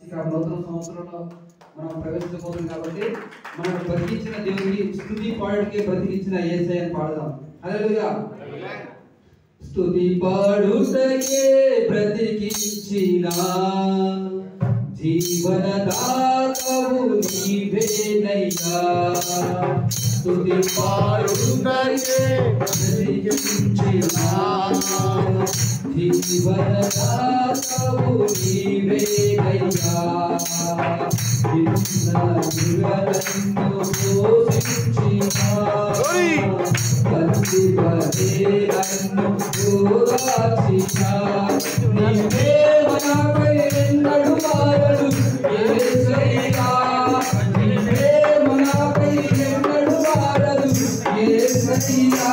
ఇక నూతన సంవత్సరంలో మనం ప్రవేశించబోతుంది కాబట్టి మనకు బ్రతికించిన దేవునికి స్తుతి పాడుకే బ్రతికించిన యేసయ్యని పాడదాం. హల్లెలూయా. స్తుతి పాడుటకే బ్రతికించిన జీవనదాతవు నీవేనయ్యా. స్తుతి పాడుటకే బ్రతికించిన జీవనదాతవు నీవేనయ్యా. నిన్న యుగలను పోషించిన తండ్రి వలె నన్ను ఓదార్చిన నీవే మనపై ఎన్నడూ మారడు యేసయ్యా. నీవే మనపై ఎన్నడూ మారడు యేసయ్యా.